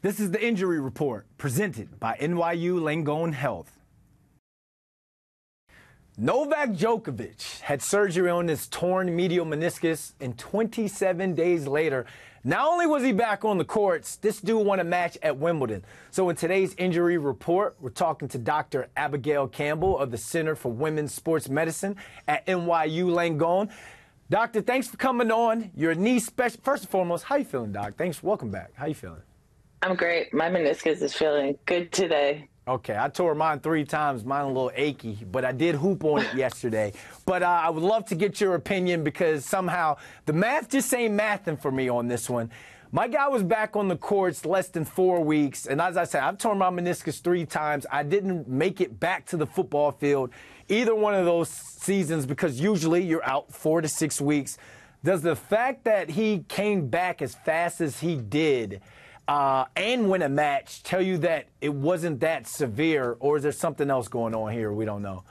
This is the injury report presented by NYU Langone Health. Novak Djokovic had surgery on his torn medial meniscus, and 27 days later, not only was he back on the courts, this dude won a match at Wimbledon. So in today's injury report, we're talking to Dr. Abigail Campbell of the Center for Women's Sports Medicine at NYU Langone. Doctor, thanks for coming on. You're a knee specialist. First and foremost, how you feeling, Doc? Thanks. Welcome back. How you feeling? I'm great. My meniscus is feeling good today. Okay, I tore mine 3 times. Mine a little achy, but I did hoop on it yesterday. But I would love to get your opinion because somehow the math just ain't mathing for me on this one. My guy was back on the courts less than 4 weeks, and as I said, I've torn my meniscus 3 times. I didn't make it back to the football field either one of those seasons because usually you're out 4 to 6 weeks. Does the fact that he came back as fast as he did and win a match tell you that it wasn't that severe, or is there something else going on here we don't know?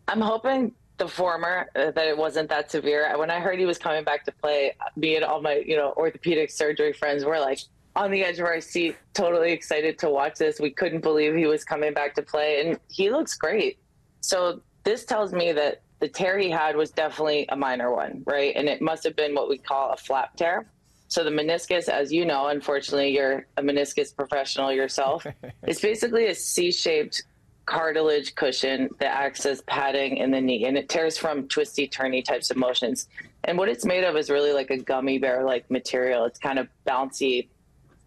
I'm hoping the former, that it wasn't that severe. When I heard he was coming back to play, me and all my, orthopedic surgery friends were like on the edge of our seat, totally excited to watch this. We couldn't believe he was coming back to play, and he looks great. So this tells me that the tear he had was definitely a minor one, right? And it must have been what we call a flap tear. So the meniscus, as you know, unfortunately, you're a meniscus professional yourself. It's basically a C-shaped cartilage cushion that acts as padding in the knee, and it tears from twisty-turny types of motions. And what it's made of is really like a gummy bear-like material. It's kind of bouncy.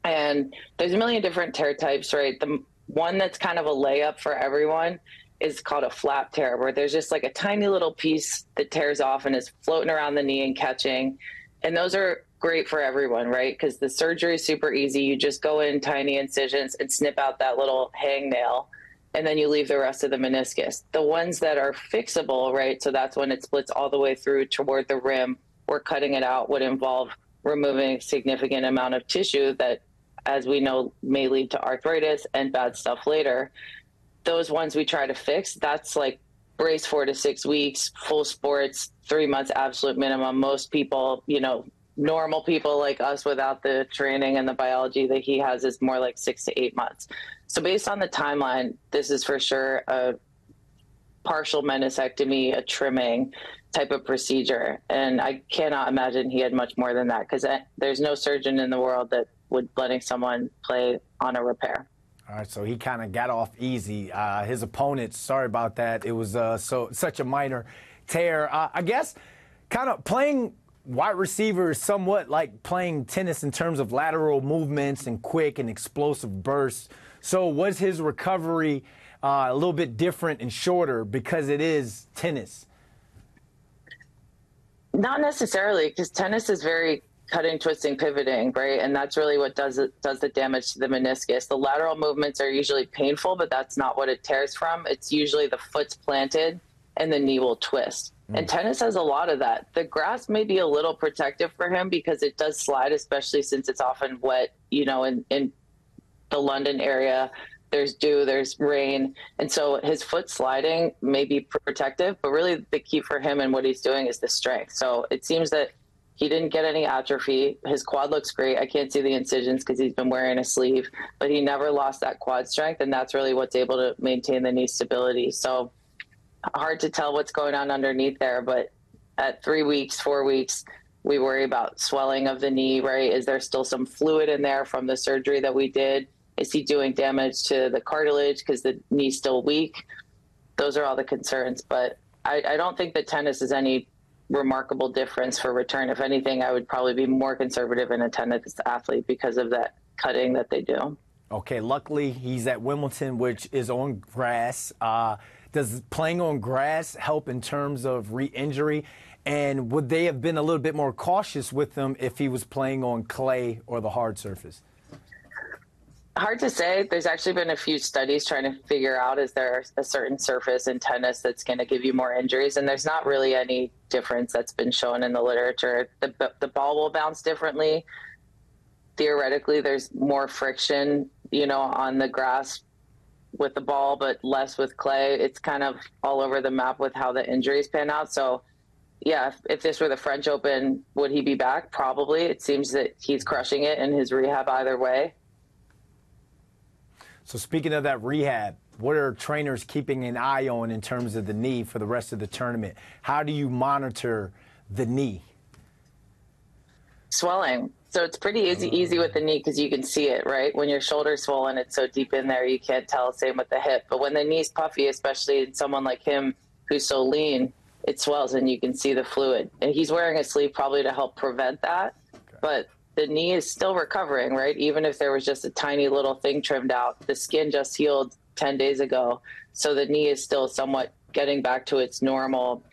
And there's a million different tear types, right? The one that's kind of a layup for everyone is called a flap tear, where there's just like a tiny little piece that tears off and is floating around the knee and catching. And those are great for everyone, right? Because the surgery is super easy. You just go in tiny incisions and snip out that little hangnail, and then you leave the rest of the meniscus. The ones that are fixable, right? So that's when it splits all the way through toward the rim, where cutting it out would involve removing a significant amount of tissue that, as we know, may lead to arthritis and bad stuff later. Those ones we try to fix, that's like brace 4 to 6 weeks, full sports, 3 months, absolute minimum. Most people, normal people like us without the training and the biology that he has is more like 6 to 8 months. So based on the timeline, this is for sure a partial meniscectomy, a trimming type of procedure. And I cannot imagine he had much more than that because there's no surgeon in the world that would letting someone play on a repair. All right, so he kind of got off easy. His opponent, sorry about that. It was such a minor tear. I guess kind of playing wide receiver is somewhat like playing tennis in terms of lateral movements and quick and explosive bursts. So was his recovery a little bit different and shorter because it is tennis? Not necessarily, because tennis is very cutting, twisting, pivoting, right? And that's really what does the damage to the meniscus. The lateral movements are usually painful, but that's not what it tears from. It's usually the foot's planted and the knee will twist. And tennis has a lot of that. The grass may be a little protective for him because it does slide, especially since it's often wet, in the London area. There's dew, there's rain. And so his foot sliding may be protective, but really the key for him and what he's doing is the strength. So it seems that he didn't get any atrophy. His quad looks great. I can't see the incisions because he's been wearing a sleeve, but he never lost that quad strength, and that's really what's able to maintain the knee stability. So hard to tell what's going on underneath there, but at 3 weeks, 4 weeks, we worry about swelling of the knee, right? Is there still some fluid in there from the surgery that we did? Is he doing damage to the cartilage because the knee's still weak? Those are all the concerns, but I don't think that tennis is any remarkable difference for return. If anything, I would probably be more conservative in a tennis athlete because of that cutting that they do. Okay, luckily he's at Wimbledon, which is on grass. Does playing on grass help in terms of re-injury? And would they have been a little bit more cautious with him if he was playing on clay or the hard surface? Hard to say. There's actually been a few studies trying to figure out, is there a certain surface in tennis that's going to give you more injuries? And there's not really any difference that's been shown in the literature. The ball will bounce differently. Theoretically, there's more friction, on the grass with the ball, but less with clay. It's kind of all over the map with how the injuries pan out. So yeah, if this were the French Open, would he be back? Probably. It seems that he's crushing it in his rehab either way. So speaking of that rehab, what are trainers keeping an eye on in terms of the knee for the rest of the tournament? How do you monitor the knee? Swelling. So it's pretty easy with the knee because you can see it, right? When your shoulder's swollen, it's so deep in there, you can't tell. Same with the hip. But when the knee's puffy, especially in someone like him who's so lean, it swells and you can see the fluid. And he's wearing a sleeve probably to help prevent that. Okay. But the knee is still recovering, right? Even if there was just a tiny little thing trimmed out, the skin just healed 10 days ago. So the knee is still somewhat getting back to its normal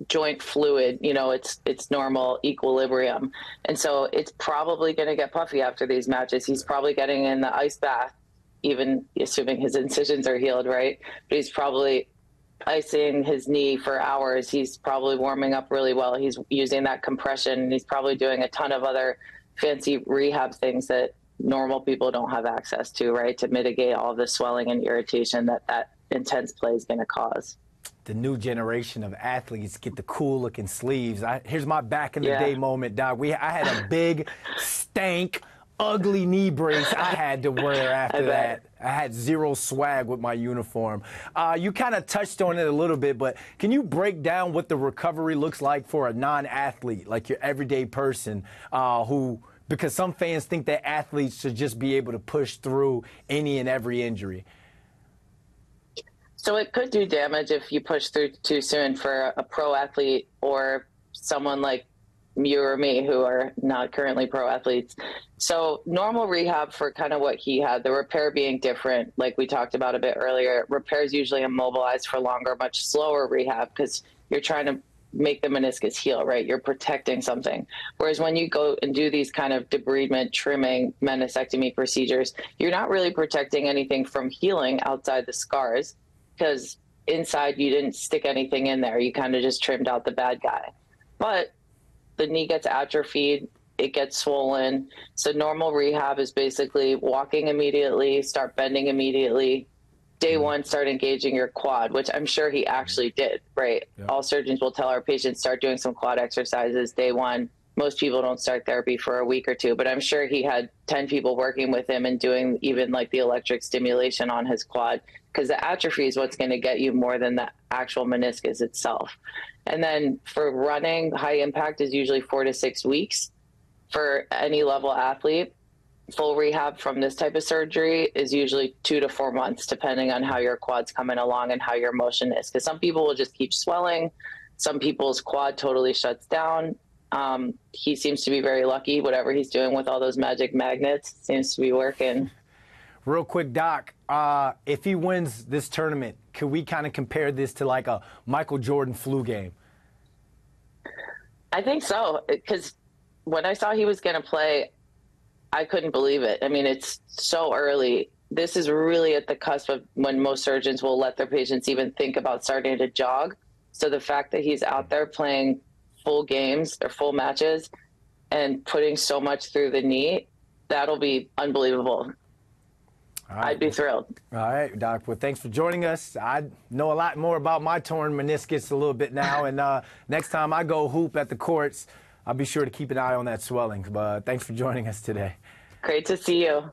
joint fluid, you know, its normal equilibrium. And so it's probably going to get puffy after these matches. He's probably getting in the ice bath, even assuming his incisions are healed, right? But he's probably icing his knee for hours. He's probably warming up really well. He's using that compression, and he's probably doing a ton of other fancy rehab things that normal people don't have access to, right? To mitigate all the swelling and irritation that intense play is going to cause. The new generation of athletes get the cool looking sleeves. Here's my back in the day moment, Doc. I had a big, stank, ugly knee brace I had to wear after that. I had zero swag with my uniform. You kind of touched on it a little bit, but can you break down what the recovery looks like for a non-athlete, like your everyday person because some fans think that athletes should just be able to push through any and every injury? So it could do damage if you push through too soon for a pro athlete or someone like you or me who are not currently pro athletes. So normal rehab for kind of what he had, the repair being different, like we talked about a bit earlier, repair is usually immobilized for longer, much slower rehab because you're trying to make the meniscus heal, right? You're protecting something. Whereas when you go and do these kind of debridement, trimming, meniscectomy procedures, you're not really protecting anything from healing outside the scars, because inside you didn't stick anything in there. You kind of just trimmed out the bad guy. But the knee gets atrophied, it gets swollen. So normal rehab is basically walking immediately, start bending immediately. Day one, start engaging your quad, which I'm sure he actually did, right? Yeah. All surgeons will tell our patients, start doing some quad exercises day one. Most people don't start therapy for a week or two, but I'm sure he had 10 people working with him and doing even like the electric stimulation on his quad, because the atrophy is what's going to get you more than the actual meniscus itself. And then for running, high impact is usually 4 to 6 weeks for any level athlete. Full rehab from this type of surgery is usually 2 to 4 months, depending on how your quad's coming along and how your motion is. Because some people will just keep swelling. Some people's quad totally shuts down. He seems to be very lucky. Whatever he's doing with all those magic magnets seems to be working. Real quick, Doc, if he wins this tournament, could we kind of compare this to like a Michael Jordan flu game? I think so, because when I saw he was going to play, I couldn't believe it. I mean, it's so early. This is really at the cusp of when most surgeons will let their patients even think about starting to jog. So the fact that he's out there playing full games or full matches and putting so much through the knee, that'll be unbelievable. Right. I'd be thrilled. All right, Doc. Well, thanks for joining us. I know a lot more about my torn meniscus a little bit now, and next time I go hoop at the courts, I'll be sure to keep an eye on that swelling. But thanks for joining us today. Great to see you.